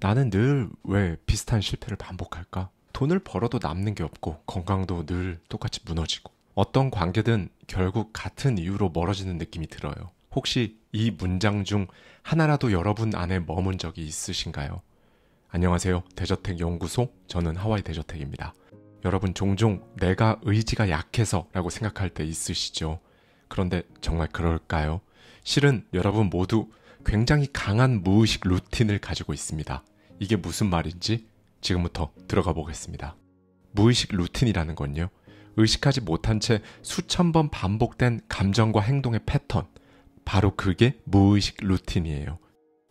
나는 늘 왜 비슷한 실패를 반복할까? 돈을 벌어도 남는 게 없고 건강도 늘 똑같이 무너지고 어떤 관계든 결국 같은 이유로 멀어지는 느낌이 들어요. 혹시 이 문장 중 하나라도 여러분 안에 머문 적이 있으신가요? 안녕하세요. 대저택 연구소, 저는 하와이 대저택입니다. 여러분 종종 내가 의지가 약해서 라고 생각할 때 있으시죠? 그런데 정말 그럴까요? 실은 여러분 모두 굉장히 강한 무의식 루틴을 가지고 있습니다. 이게 무슨 말인지 지금부터 들어가 보겠습니다. 무의식 루틴이라는 건요, 의식하지 못한 채 수천 번 반복된 감정과 행동의 패턴, 바로 그게 무의식 루틴이에요.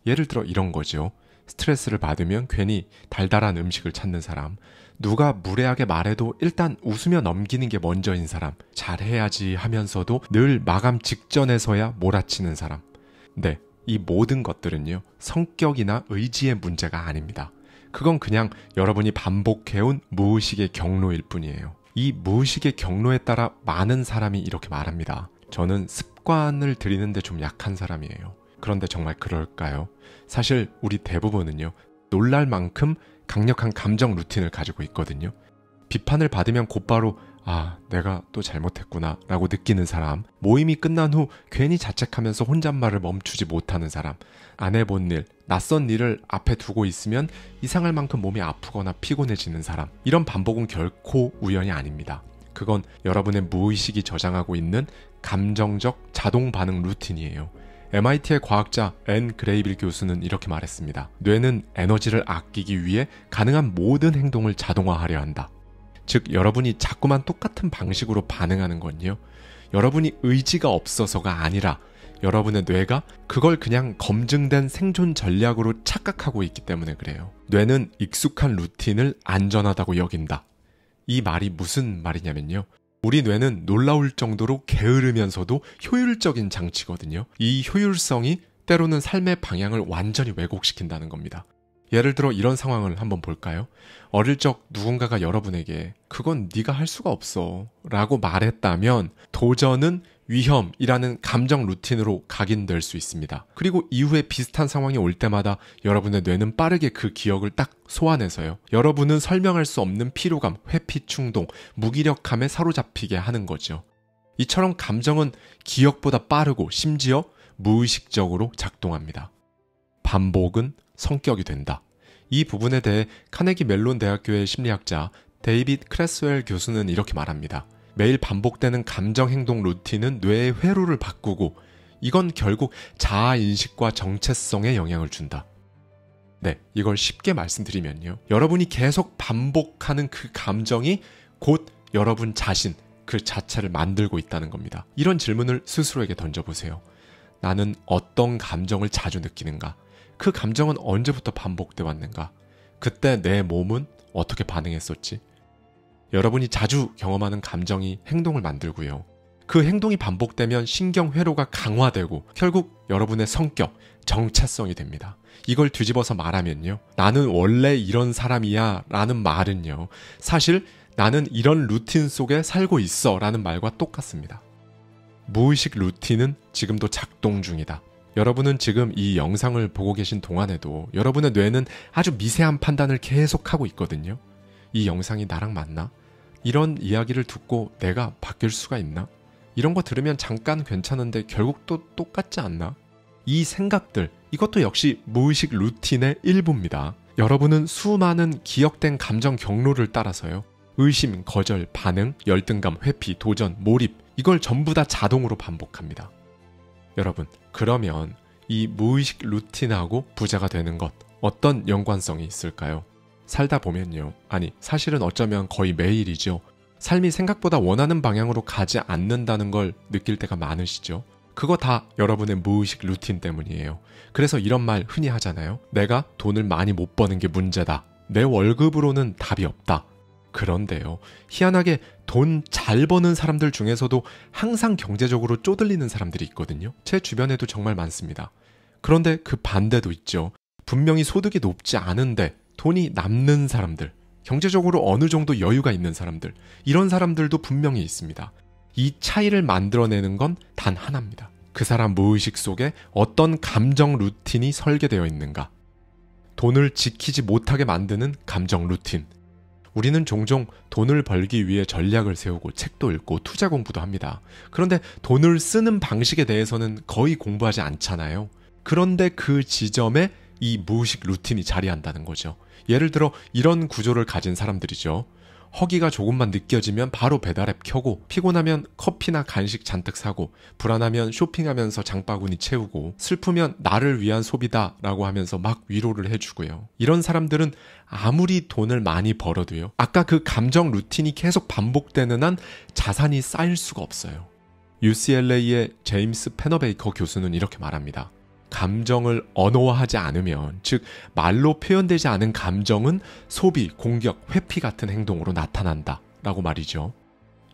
예를 들어 이런 거죠. 스트레스를 받으면 괜히 달달한 음식을 찾는 사람, 누가 무례하게 말해도 일단 웃으며 넘기는 게 먼저인 사람, 잘해야지 하면서도 늘 마감 직전에서야 몰아치는 사람. 네, 이 모든 것들은요, 성격이나 의지의 문제가 아닙니다. 그건 그냥 여러분이 반복해온 무의식의 경로일 뿐이에요. 이 무의식의 경로에 따라 많은 사람이 이렇게 말합니다. 저는 습관을 들이는데 좀 약한 사람이에요. 그런데 정말 그럴까요? 사실 우리 대부분은요, 놀랄 만큼 강력한 감정 루틴을 가지고 있거든요. 비판을 받으면 곧바로 내가 또 잘못했구나 라고 느끼는 사람, 모임이 끝난 후 괜히 자책하면서 혼잣말을 멈추지 못하는 사람, 안 해본 일, 낯선 일을 앞에 두고 있으면 이상할 만큼 몸이 아프거나 피곤해지는 사람, 이런 반복은 결코 우연이 아닙니다. 그건 여러분의 무의식이 저장하고 있는 감정적 자동 반응 루틴이에요. MIT의 과학자 앤 그레이빌 교수는 이렇게 말했습니다. 뇌는 에너지를 아끼기 위해 가능한 모든 행동을 자동화하려 한다. 즉, 여러분이 자꾸만 똑같은 방식으로 반응하는 건요, 여러분이 의지가 없어서가 아니라 여러분의 뇌가 그걸 그냥 검증된 생존 전략으로 착각하고 있기 때문에 그래요. 뇌는 익숙한 루틴을 안전하다고 여긴다. 이 말이 무슨 말이냐면요, 우리 뇌는 놀라울 정도로 게으르면서도 효율적인 장치거든요. 이 효율성이 때로는 삶의 방향을 완전히 왜곡시킨다는 겁니다. 예를 들어 이런 상황을 한번 볼까요? 어릴 적 누군가가 여러분에게 그건 네가 할 수가 없어 라고 말했다면 도전은 위험이라는 감정 루틴으로 각인될 수 있습니다. 그리고 이후에 비슷한 상황이 올 때마다 여러분의 뇌는 빠르게 그 기억을 딱 소환해서요, 여러분은 설명할 수 없는 피로감, 회피 충동, 무기력함에 사로잡히게 하는 거죠. 이처럼 감정은 기억보다 빠르고 심지어 무의식적으로 작동합니다. 반복은 성격이 된다. 이 부분에 대해 카네기 멜론 대학교의 심리학자 데이빗 크레스웰 교수는 이렇게 말합니다. 매일 반복되는 감정-행동 루틴은 뇌의 회로를 바꾸고 이건 결국 자아인식과 정체성에 영향을 준다. 네, 이걸 쉽게 말씀드리면요, 여러분이 계속 반복하는 그 감정이 곧 여러분 자신 그 자체를 만들고 있다는 겁니다. 이런 질문을 스스로에게 던져보세요. 나는 어떤 감정을 자주 느끼는가? 그 감정은 언제부터 반복돼 왔는가? 그때 내 몸은 어떻게 반응했었지? 여러분이 자주 경험하는 감정이 행동을 만들고요, 그 행동이 반복되면 신경회로가 강화되고 결국 여러분의 성격, 정체성이 됩니다. 이걸 뒤집어서 말하면요, 나는 원래 이런 사람이야 라는 말은요, 사실 나는 이런 루틴 속에 살고 있어 라는 말과 똑같습니다. 무의식 루틴은 지금도 작동 중이다. 여러분은 지금 이 영상을 보고 계신 동안에도 여러분의 뇌는 아주 미세한 판단을 계속하고 있거든요. 이 영상이 나랑 맞나? 이런 이야기를 듣고 내가 바뀔 수가 있나? 이런 거 들으면 잠깐 괜찮은데 결국 또 똑같지 않나? 이 생각들, 이것도 역시 무의식 루틴의 일부입니다. 여러분은 수많은 기억된 감정 경로를 따라서요, 의심, 거절, 반응, 열등감, 회피, 도전, 몰입, 이걸 전부 다 자동으로 반복합니다. 여러분, 그러면 이 무의식 루틴하고 부자가 되는 것, 어떤 연관성이 있을까요? 살다 보면요, 사실은 어쩌면 거의 매일이죠, 삶이 생각보다 원하는 방향으로 가지 않는다는 걸 느낄 때가 많으시죠? 그거 다 여러분의 무의식 루틴 때문이에요. 그래서 이런 말 흔히 하잖아요. 내가 돈을 많이 못 버는 게 문제다. 내 월급으로는 답이 없다. 그런데요, 희한하게 돈 잘 버는 사람들 중에서도 항상 경제적으로 쪼들리는 사람들이 있거든요. 제 주변에도 정말 많습니다. 그런데 그 반대도 있죠. 분명히 소득이 높지 않은데 돈이 남는 사람들, 경제적으로 어느 정도 여유가 있는 사람들, 이런 사람들도 분명히 있습니다. 이 차이를 만들어내는 건 단 하나입니다. 그 사람 무의식 속에 어떤 감정 루틴이 설계되어 있는가. 돈을 지키지 못하게 만드는 감정 루틴. 우리는 종종 돈을 벌기 위해 전략을 세우고 책도 읽고 투자 공부도 합니다. 그런데 돈을 쓰는 방식에 대해서는 거의 공부하지 않잖아요. 그런데 그 지점에 이 무의식 루틴이 자리한다는 거죠. 예를 들어 이런 구조를 가진 사람들이죠. 허기가 조금만 느껴지면 바로 배달앱 켜고, 피곤하면 커피나 간식 잔뜩 사고, 불안하면 쇼핑하면서 장바구니 채우고, 슬프면 나를 위한 소비다 라고 하면서 막 위로를 해주고요. 이런 사람들은 아무리 돈을 많이 벌어도요, 아까 그 감정 루틴이 계속 반복되는 한 자산이 쌓일 수가 없어요. UCLA의 제임스 페너베이커 교수는 이렇게 말합니다. 감정을 언어화하지 않으면, 즉 말로 표현되지 않은 감정은 소비, 공격, 회피 같은 행동으로 나타난다 라고 말이죠.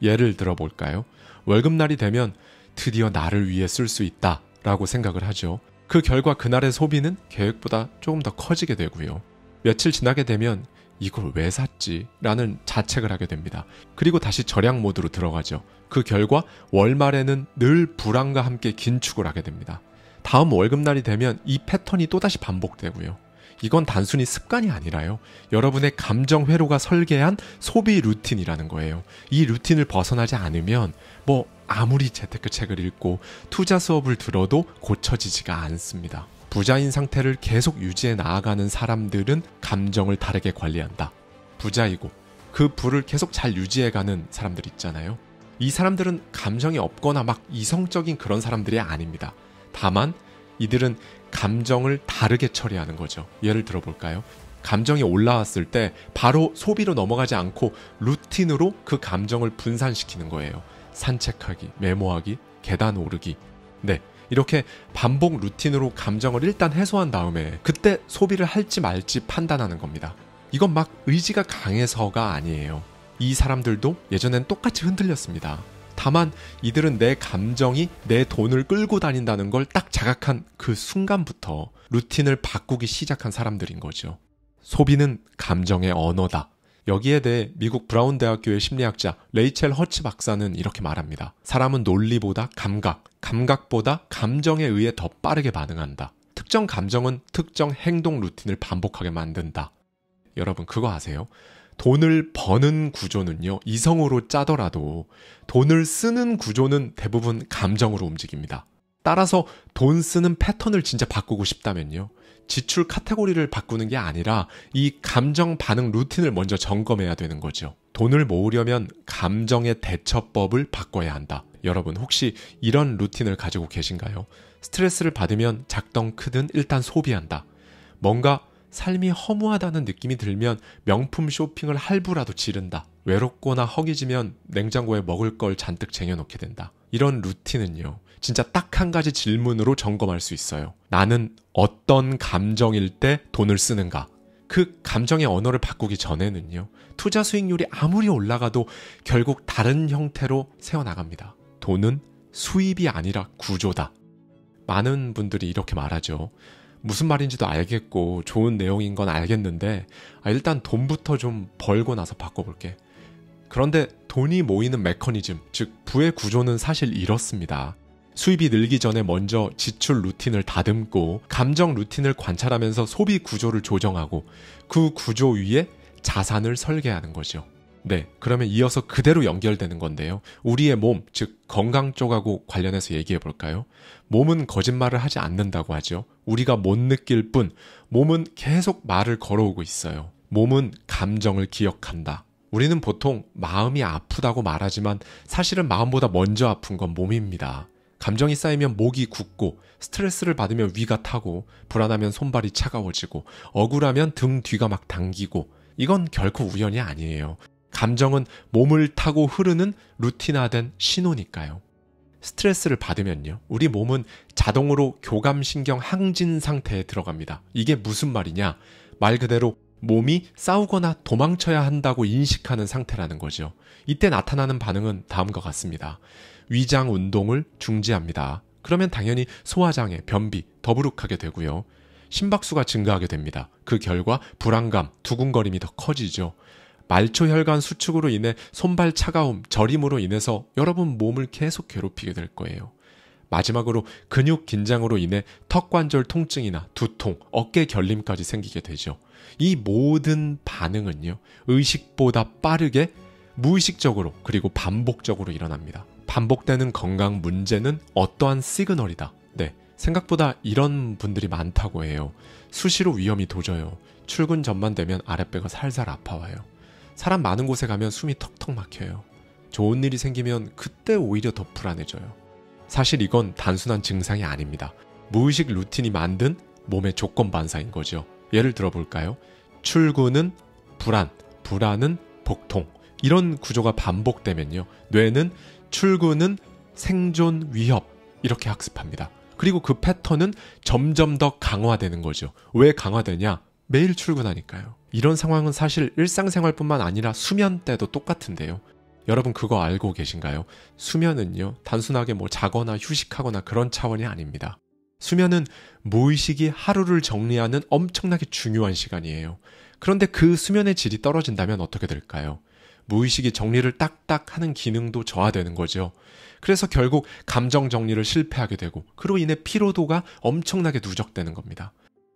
예를 들어 볼까요? 월급날이 되면 드디어 나를 위해 쓸 수 있다 라고 생각을 하죠. 그 결과 그날의 소비는 계획보다 조금 더 커지게 되고요. 며칠 지나게 되면 이걸 왜 샀지? 라는 자책을 하게 됩니다. 그리고 다시 절약 모드로 들어가죠. 그 결과 월말에는 늘 불안과 함께 긴축을 하게 됩니다. 다음 월급날이 되면 이 패턴이 또다시 반복되고요. 이건 단순히 습관이 아니라요, 여러분의 감정 회로가 설계한 소비 루틴이라는 거예요. 이 루틴을 벗어나지 않으면 아무리 재테크 책을 읽고 투자 수업을 들어도 고쳐지지가 않습니다. 부자인 상태를 계속 유지해 나아가는 사람들은 감정을 다르게 관리한다. 부자이고 그 부를 계속 잘 유지해가는 사람들 있잖아요. 이 사람들은 감정이 없거나 막 이성적인 그런 사람들이 아닙니다. 다만 이들은 감정을 다르게 처리하는 거죠. 예를 들어볼까요? 감정이 올라왔을 때 바로 소비로 넘어가지 않고 루틴으로 그 감정을 분산시키는 거예요. 산책하기, 메모하기, 계단 오르기. 네, 이렇게 반복 루틴으로 감정을 일단 해소한 다음에 그때 소비를 할지 말지 판단하는 겁니다. 이건 막 의지가 강해서가 아니에요. 이 사람들도 예전엔 똑같이 흔들렸습니다. 다만 이들은 내 감정이 내 돈을 끌고 다닌다는 걸 딱 자각한 그 순간부터 루틴을 바꾸기 시작한 사람들인 거죠. 소비는 감정의 언어다. 여기에 대해 미국 브라운 대학교의 심리학자 레이첼 허츠 박사는 이렇게 말합니다. 사람은 논리보다 감각보다 감정에 의해 더 빠르게 반응한다. 특정 감정은 특정 행동 루틴을 반복하게 만든다. 여러분 그거 아세요? 돈을 버는 구조는요, 이성으로 짜더라도 돈을 쓰는 구조는 대부분 감정으로 움직입니다. 따라서 돈 쓰는 패턴을 진짜 바꾸고 싶다면요, 지출 카테고리를 바꾸는 게 아니라 이 감정 반응 루틴을 먼저 점검해야 되는 거죠. 돈을 모으려면 감정의 대처법을 바꿔야 한다. 여러분 혹시 이런 루틴을 가지고 계신가요? 스트레스를 받으면 작든 크든 일단 소비한다. 뭔가 삶이 허무하다는 느낌이 들면 명품 쇼핑을 할부라도 지른다. 외롭거나 허기지면 냉장고에 먹을 걸 잔뜩 쟁여놓게 된다. 이런 루틴은요, 진짜 딱 한 가지 질문으로 점검할 수 있어요. 나는 어떤 감정일 때 돈을 쓰는가? 그 감정의 언어를 바꾸기 전에는요, 투자 수익률이 아무리 올라가도 결국 다른 형태로 새어나갑니다. 돈은 수입이 아니라 구조다. 많은 분들이 이렇게 말하죠. 무슨 말인지도 알겠고 좋은 내용인 건 알겠는데 일단 돈부터 좀 벌고 나서 바꿔볼게. 그런데 돈이 모이는 메커니즘, 즉 부의 구조는 사실 이렇습니다. 수입이 늘기 전에 먼저 지출 루틴을 다듬고 감정 루틴을 관찰하면서 소비 구조를 조정하고 그 구조 위에 자산을 설계하는 거죠. 네, 그러면 이어서 그대로 연결되는 건데요. 우리의 몸, 즉 건강 쪽하고 관련해서 얘기해 볼까요? 몸은 거짓말을 하지 않는다고 하죠. 우리가 못 느낄 뿐 몸은 계속 말을 걸어오고 있어요. 몸은 감정을 기억한다. 우리는 보통 마음이 아프다고 말하지만 사실은 마음보다 먼저 아픈 건 몸입니다. 감정이 쌓이면 목이 굳고, 스트레스를 받으면 위가 타고, 불안하면 손발이 차가워지고, 억울하면 등 뒤가 막 당기고, 이건 결코 우연이 아니에요. 감정은 몸을 타고 흐르는 루틴화된 신호니까요. 스트레스를 받으면요, 우리 몸은 자동으로 교감신경 항진 상태에 들어갑니다. 이게 무슨 말이냐? 말 그대로 몸이 싸우거나 도망쳐야 한다고 인식하는 상태라는 거죠. 이때 나타나는 반응은 다음과 같습니다. 위장 운동을 중지합니다. 그러면 당연히 소화장애, 변비, 더부룩하게 되고요. 심박수가 증가하게 됩니다. 그 결과 불안감, 두근거림이 더 커지죠. 말초혈관 수축으로 인해 손발 차가움, 저림으로 인해서 여러분 몸을 계속 괴롭히게 될 거예요. 마지막으로 근육 긴장으로 인해 턱관절 통증이나 두통, 어깨 결림까지 생기게 되죠. 이 모든 반응은요, 의식보다 빠르게 무의식적으로 그리고 반복적으로 일어납니다. 반복되는 건강 문제는 어떠한 시그널이다. 네, 생각보다 이런 분들이 많다고 해요. 수시로 위험이 도져요. 출근 전만 되면 아랫배가 살살 아파와요. 사람 많은 곳에 가면 숨이 턱턱 막혀요. 좋은 일이 생기면 그때 오히려 더 불안해져요. 사실 이건 단순한 증상이 아닙니다. 무의식 루틴이 만든 몸의 조건 반사인 거죠. 예를 들어볼까요? 출근은 불안, 불안은 복통. 이런 구조가 반복되면요, 뇌는 출근은 생존 위협 이렇게 학습합니다. 그리고 그 패턴은 점점 더 강화되는 거죠. 왜 강화되냐? 매일 출근하니까요. 이런 상황은 사실 일상생활뿐만 아니라 수면 때도 똑같은데요. 여러분 그거 알고 계신가요? 수면은요, 단순하게 자거나 휴식하거나 그런 차원이 아닙니다. 수면은 무의식이 하루를 정리하는 엄청나게 중요한 시간이에요. 그런데 그 수면의 질이 떨어진다면 어떻게 될까요? 무의식이 정리를 딱딱 하는 기능도 저하되는 거죠. 그래서 결국 감정 정리를 실패하게 되고, 그로 인해 피로도가 엄청나게 누적되는 겁니다.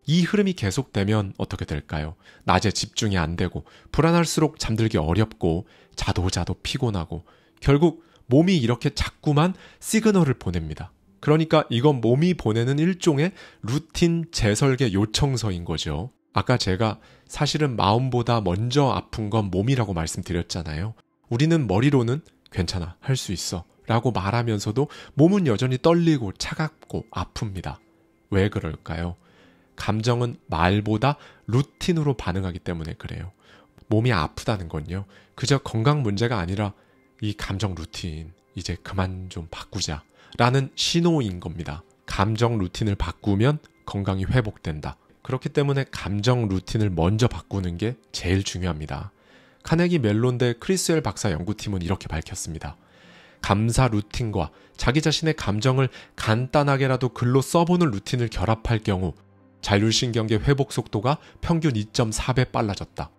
이 흐름이 계속되면 어떻게 될까요? 낮에 집중이 안 되고, 불안할수록 잠들기 어렵고, 자도 피곤하고, 결국 몸이 이렇게 자꾸만 시그널을 보냅니다. 그러니까 이건 몸이 보내는 일종의 루틴 재설계 요청서인 거죠. 아까 제가 사실은 마음보다 먼저 아픈 건 몸이라고 말씀드렸잖아요. 우리는 머리로는 괜찮아, 할 수 있어 라고 말하면서도 몸은 여전히 떨리고 차갑고 아픕니다. 왜 그럴까요? 감정은 말보다 루틴으로 반응하기 때문에 그래요. 몸이 아프다는 건요, 그저 건강 문제가 아니라 이 감정 루틴 이제 그만 좀 바꾸자 라는 신호인 겁니다. 감정 루틴을 바꾸면 건강이 회복된다. 그렇기 때문에 감정 루틴을 먼저 바꾸는 게 제일 중요합니다. 카네기 멜론대 크리스웰 박사 연구팀은 이렇게 밝혔습니다. 감사 루틴과 자기 자신의 감정을 간단하게라도 글로 써보는 루틴을 결합할 경우 자율신경계 회복 속도가 평균 2.4배 빨라졌다.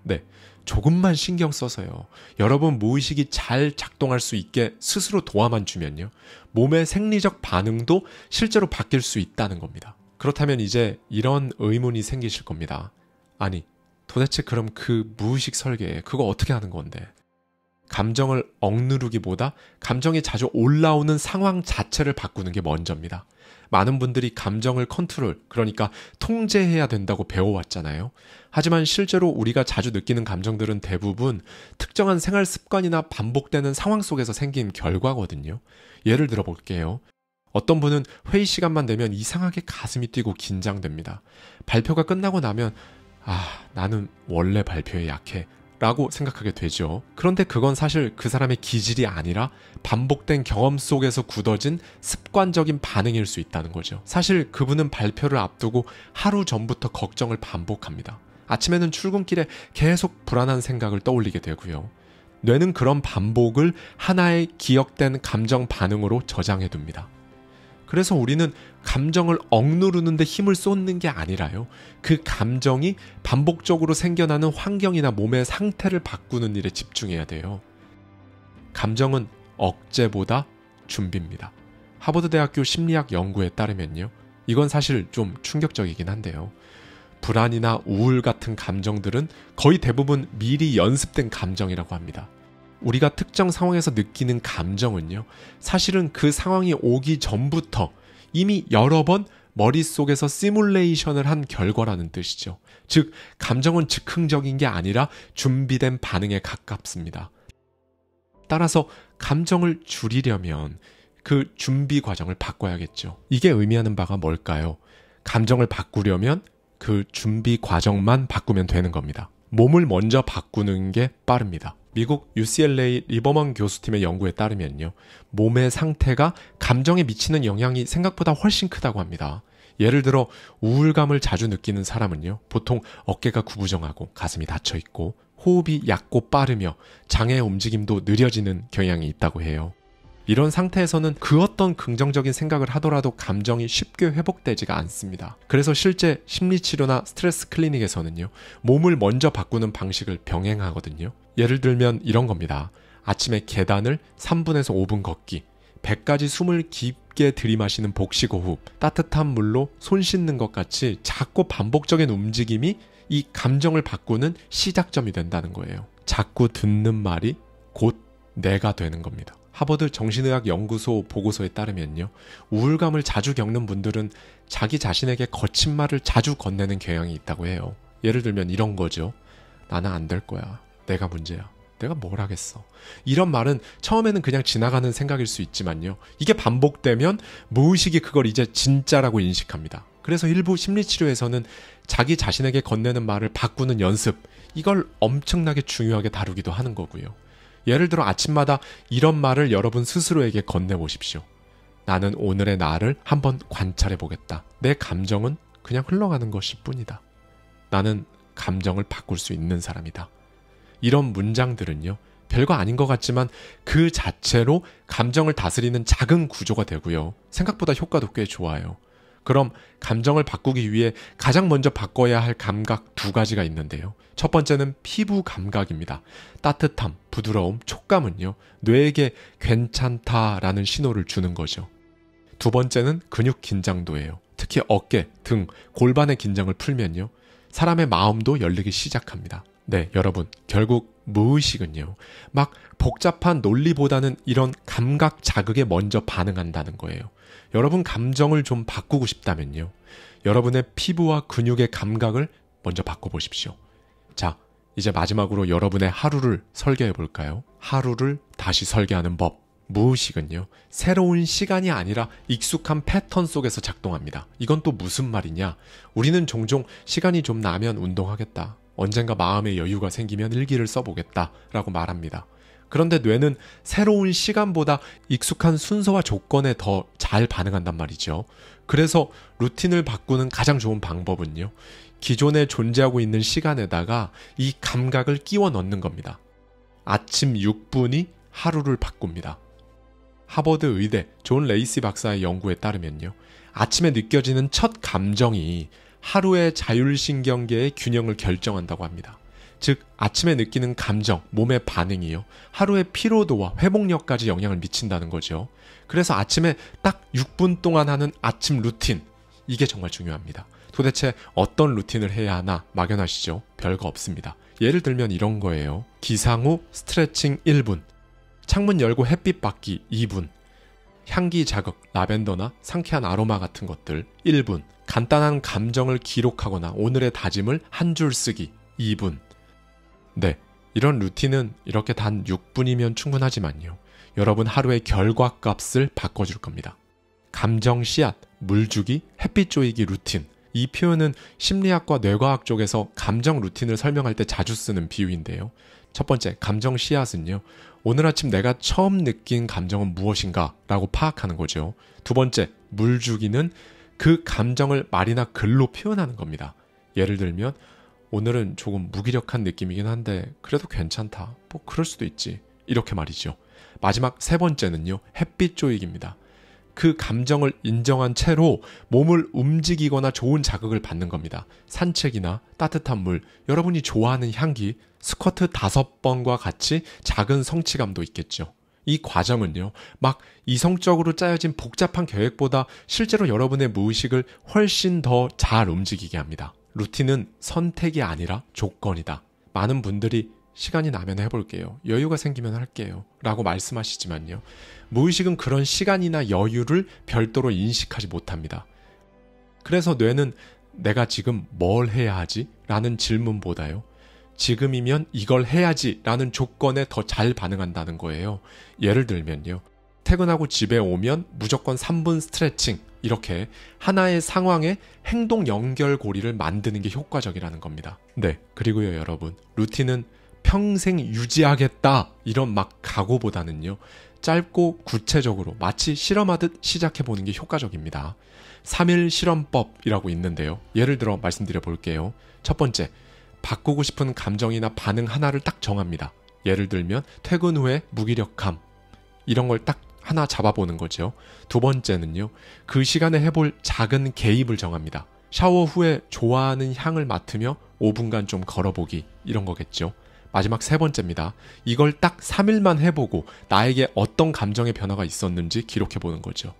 네, 조금만 신경 써서요, 여러분 무의식이 잘 작동할 수 있게 스스로 도와만 주면요, 몸의 생리적 반응도 실제로 바뀔 수 있다는 겁니다. 그렇다면 이제 이런 의문이 생기실 겁니다. 아니, 도대체 그럼 그 무의식 설계 그거 어떻게 하는 건데? 감정을 억누르기보다 감정이 자주 올라오는 상황 자체를 바꾸는 게 먼저입니다. 많은 분들이 감정을 컨트롤, 그러니까 통제해야 된다고 배워왔잖아요. 하지만 실제로 우리가 자주 느끼는 감정들은 대부분 특정한 생활 습관이나 반복되는 상황 속에서 생긴 결과거든요. 예를 들어 볼게요. 어떤 분은 회의 시간만 되면 이상하게 가슴이 뛰고 긴장됩니다. 발표가 끝나고 나면 나는 원래 발표에 약해 라고 생각하게 되죠. 그런데 그건 사실 그 사람의 기질이 아니라 반복된 경험 속에서 굳어진 습관적인 반응일 수 있다는 거죠. 사실 그분은 발표를 앞두고 하루 전부터 걱정을 반복합니다. 아침에는 출근길에 계속 불안한 생각을 떠올리게 되고요. 뇌는 그런 반복을 하나의 기억된 감정 반응으로 저장해 둡니다. 그래서 우리는 감정을 억누르는 데 힘을 쏟는 게 아니라요, 그 감정이 반복적으로 생겨나는 환경이나 몸의 상태를 바꾸는 일에 집중해야 돼요. 감정은 억제보다 준비입니다. 하버드 대학교 심리학 연구에 따르면요, 이건 사실 좀 충격적이긴 한데요, 불안이나 우울 같은 감정들은 거의 대부분 미리 연습된 감정이라고 합니다. 우리가 특정 상황에서 느끼는 감정은요, 사실은 그 상황이 오기 전부터 이미 여러 번 머릿속에서 시뮬레이션을 한 결과라는 뜻이죠. 즉, 감정은 즉흥적인 게 아니라 준비된 반응에 가깝습니다. 따라서 감정을 줄이려면 그 준비 과정을 바꿔야겠죠. 이게 의미하는 바가 뭘까요? 감정을 바꾸려면 그 준비 과정만 바꾸면 되는 겁니다. 몸을 먼저 바꾸는 게 빠릅니다. 미국 UCLA 리버먼 교수팀의 연구에 따르면요, 몸의 상태가 감정에 미치는 영향이 생각보다 훨씬 크다고 합니다. 예를 들어 우울감을 자주 느끼는 사람은요, 보통 어깨가 구부정하고 가슴이 닫혀있고 호흡이 얕고 빠르며 장의 움직임도 느려지는 경향이 있다고 해요. 이런 상태에서는 그 어떤 긍정적인 생각을 하더라도 감정이 쉽게 회복되지가 않습니다. 그래서 실제 심리치료나 스트레스 클리닉에서는요, 몸을 먼저 바꾸는 방식을 병행하거든요. 예를 들면 이런 겁니다. 아침에 계단을 3분에서 5분 걷기, 100가지 숨을 깊게 들이마시는 복식호흡, 따뜻한 물로 손 씻는 것 같이 자꾸 반복적인 움직임이 이 감정을 바꾸는 시작점이 된다는 거예요. 자꾸 듣는 말이 곧 내가 되는 겁니다. 하버드 정신의학 연구소 보고서에 따르면요, 우울감을 자주 겪는 분들은 자기 자신에게 거친 말을 자주 건네는 경향이 있다고 해요. 예를 들면 이런 거죠. 나는 안 될 거야. 내가 문제야. 내가 뭘 하겠어. 이런 말은 처음에는 그냥 지나가는 생각일 수 있지만요, 이게 반복되면 무의식이 그걸 이제 진짜라고 인식합니다. 그래서 일부 심리치료에서는 자기 자신에게 건네는 말을 바꾸는 연습, 이걸 엄청나게 중요하게 다루기도 하는 거고요. 예를 들어 아침마다 이런 말을 여러분 스스로에게 건네보십시오. 나는 오늘의 나를 한번 관찰해보겠다. 내 감정은 그냥 흘러가는 것일 뿐이다. 나는 감정을 바꿀 수 있는 사람이다. 이런 문장들은요, 별거 아닌 것 같지만 그 자체로 감정을 다스리는 작은 구조가 되고요. 생각보다 효과도 꽤 좋아요. 그럼 감정을 바꾸기 위해 가장 먼저 바꿔야 할 감각 2가지가 있는데요. 첫 번째는 피부 감각입니다. 따뜻함, 부드러움, 촉감은요, 뇌에게 괜찮다라는 신호를 주는 거죠. 두 번째는 근육 긴장도예요. 특히 어깨, 등, 골반의 긴장을 풀면요, 사람의 마음도 열리기 시작합니다. 네, 여러분, 결국 무의식은요, 막 복잡한 논리보다는 이런 감각 자극에 먼저 반응한다는 거예요. 여러분 감정을 좀 바꾸고 싶다면요, 여러분의 피부와 근육의 감각을 먼저 바꿔보십시오. 자, 이제 마지막으로 여러분의 하루를 설계해 볼까요? 하루를 다시 설계하는 법. 무의식은요, 새로운 시간이 아니라 익숙한 패턴 속에서 작동합니다. 이건 또 무슨 말이냐? 우리는 종종 시간이 좀 나면 운동하겠다, 언젠가 마음의 여유가 생기면 일기를 써보겠다 라고 말합니다. 그런데 뇌는 새로운 시간보다 익숙한 순서와 조건에 더 잘 반응한단 말이죠. 그래서 루틴을 바꾸는 가장 좋은 방법은요, 기존에 존재하고 있는 시간에다가 이 감각을 끼워 넣는 겁니다. 아침 6분이 하루를 바꿉니다. 하버드 의대 존 레이시 박사의 연구에 따르면요, 아침에 느껴지는 첫 감정이 하루의 자율신경계의 균형을 결정한다고 합니다. 즉, 아침에 느끼는 감정, 몸의 반응이요, 하루의 피로도와 회복력까지 영향을 미친다는 거죠. 그래서 아침에 딱 6분 동안 하는 아침 루틴, 이게 정말 중요합니다. 도대체 어떤 루틴을 해야 하나 막연하시죠? 별거 없습니다. 예를 들면 이런 거예요. 기상 후 스트레칭 1분, 창문 열고 햇빛 받기 2분, 향기 자극, 라벤더나 상쾌한 아로마 같은 것들 1분, 간단한 감정을 기록하거나 오늘의 다짐을 한 줄 쓰기 2분. 네, 이런 루틴은 이렇게 단 6분이면 충분하지만요, 여러분 하루의 결과값을 바꿔줄 겁니다. 감정 씨앗, 물 주기, 햇빛 쬐이기 루틴. 이 표현은 심리학과 뇌과학 쪽에서 감정 루틴을 설명할 때 자주 쓰는 비유인데요. 첫 번째, 감정 씨앗은요, 오늘 아침 내가 처음 느낀 감정은 무엇인가 라고 파악하는 거죠. 두 번째, 물 주기는 그 감정을 말이나 글로 표현하는 겁니다. 예를 들면 오늘은 조금 무기력한 느낌이긴 한데 그래도 괜찮다, 뭐 그럴 수도 있지, 이렇게 말이죠. 마지막 세 번째는요, 햇빛 쬐이기입니다. 그 감정을 인정한 채로 몸을 움직이거나 좋은 자극을 받는 겁니다. 산책이나 따뜻한 물, 여러분이 좋아하는 향기, 스쿼트 5번과 같이 작은 성취감도 있겠죠. 이 과정은요, 막 이성적으로 짜여진 복잡한 계획보다 실제로 여러분의 무의식을 훨씬 더 잘 움직이게 합니다. 루틴은 선택이 아니라 조건이다. 많은 분들이 시간이 나면 해볼게요, 여유가 생기면 할게요 라고 말씀하시지만요, 무의식은 그런 시간이나 여유를 별도로 인식하지 못합니다. 그래서 뇌는 내가 지금 뭘 해야 하지? 라는 질문보다요, 지금이면 이걸 해야지 라는 조건에 더 잘 반응한다는 거예요. 예를 들면요, 퇴근하고 집에 오면 무조건 3분 스트레칭, 이렇게 하나의 상황에 행동 연결고리를 만드는 게 효과적이라는 겁니다. 네, 그리고요 여러분, 루틴은 평생 유지하겠다 이런 막 각오보다는요, 짧고 구체적으로 마치 실험하듯 시작해보는 게 효과적입니다. 3일 실험법이라고 있는데요, 예를 들어 말씀드려 볼게요. 첫 번째, 바꾸고 싶은 감정이나 반응 하나를 딱 정합니다. 예를 들면 퇴근 후에 무기력함, 이런 걸 딱 하나 잡아보는 거죠. 두 번째는요, 그 시간에 해볼 작은 개입을 정합니다. 샤워 후에 좋아하는 향을 맡으며 5분간 좀 걸어보기, 이런 거겠죠. 마지막 세 번째입니다. 이걸 딱 3일만 해보고 나에게 어떤 감정의 변화가 있었는지 기록해보는 거죠.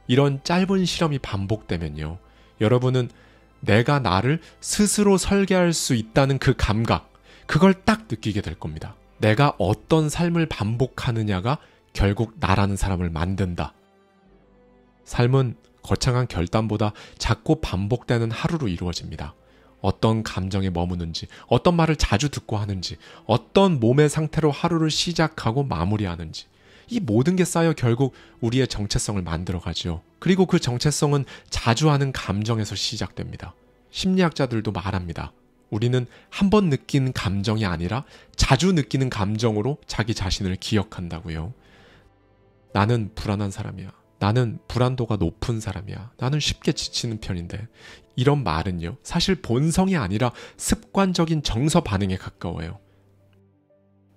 이런 짧은 실험이 반복되면요. 여러분은 내가 나를 스스로 설계할 수 있다는 그 감각, 그걸 딱 느끼게 될 겁니다. 내가 어떤 삶을 반복하느냐가 결국 나라는 사람을 만든다. 삶은 거창한 결단보다 작고 반복되는 하루로 이루어집니다. 어떤 감정에 머무는지, 어떤 말을 자주 듣고 하는지, 어떤 몸의 상태로 하루를 시작하고 마무리하는지, 이 모든 게 쌓여 결국 우리의 정체성을 만들어가죠. 그리고 그 정체성은 자주 하는 감정에서 시작됩니다. 심리학자들도 말합니다. 우리는 한 번 느낀 감정이 아니라 자주 느끼는 감정으로 자기 자신을 기억한다고요. 나는 불안한 사람이야. 나는 불안도가 높은 사람이야. 나는 쉽게 지치는 편인데. 이런 말은요, 사실 본성이 아니라 습관적인 정서 반응에 가까워요.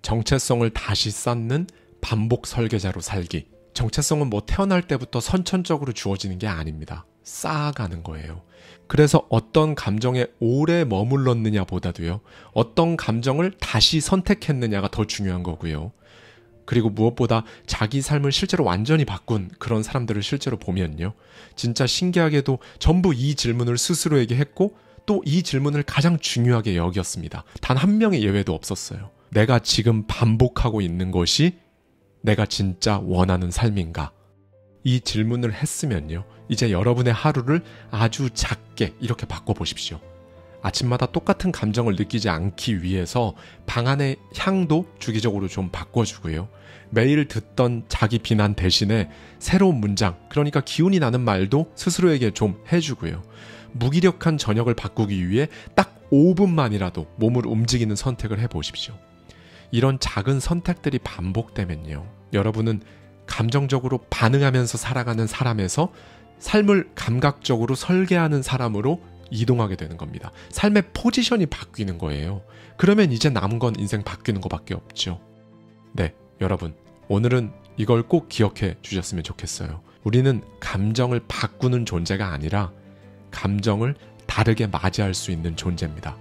정체성을 다시 쌓는 반복 설계자로 살기. 정체성은 뭐 태어날 때부터 선천적으로 주어지는 게 아닙니다. 쌓아가는 거예요. 그래서 어떤 감정에 오래 머물렀느냐 보다도요, 어떤 감정을 다시 선택했느냐가 더 중요한 거고요. 그리고 무엇보다 자기 삶을 실제로 완전히 바꾼 그런 사람들을 실제로 보면요, 진짜 신기하게도 전부 이 질문을 스스로에게 했고 또 이 질문을 가장 중요하게 여겼습니다. 단 한 명의 예외도 없었어요. 내가 지금 반복하고 있는 것이 내가 진짜 원하는 삶인가? 이 질문을 했으면요, 이제 여러분의 하루를 아주 작게 이렇게 바꿔보십시오. 아침마다 똑같은 감정을 느끼지 않기 위해서 방 안의 향도 주기적으로 좀 바꿔주고요. 매일 듣던 자기 비난 대신에 새로운 문장, 그러니까 기운이 나는 말도 스스로에게 좀 해주고요. 무기력한 저녁을 바꾸기 위해 딱 5분만이라도 몸을 움직이는 선택을 해보십시오. 이런 작은 선택들이 반복되면요, 여러분은 감정적으로 반응하면서 살아가는 사람에서 삶을 감각적으로 설계하는 사람으로 이동하게 되는 겁니다. 삶의 포지션이 바뀌는 거예요. 그러면 이제 남은 건 인생 바뀌는 것밖에 없죠. 네, 여러분, 오늘은 이걸 꼭 기억해 주셨으면 좋겠어요. 우리는 감정을 바꾸는 존재가 아니라 감정을 다르게 맞이할 수 있는 존재입니다.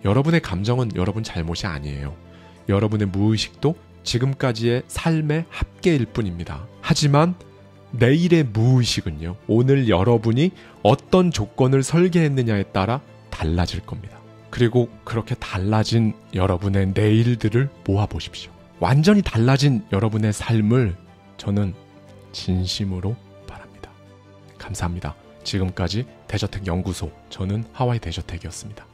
여러분의 감정은 여러분 잘못이 아니에요. 여러분의 무의식도 지금까지의 삶의 합계일 뿐입니다. 하지만 내일의 무의식은요, 오늘 여러분이 어떤 조건을 설계했느냐에 따라 달라질 겁니다. 그리고 그렇게 달라진 여러분의 내일들을 모아보십시오. 완전히 달라진 여러분의 삶을 저는 진심으로 바랍니다. 감사합니다. 지금까지 대저택 연구소, 저는 하와이 대저택이었습니다.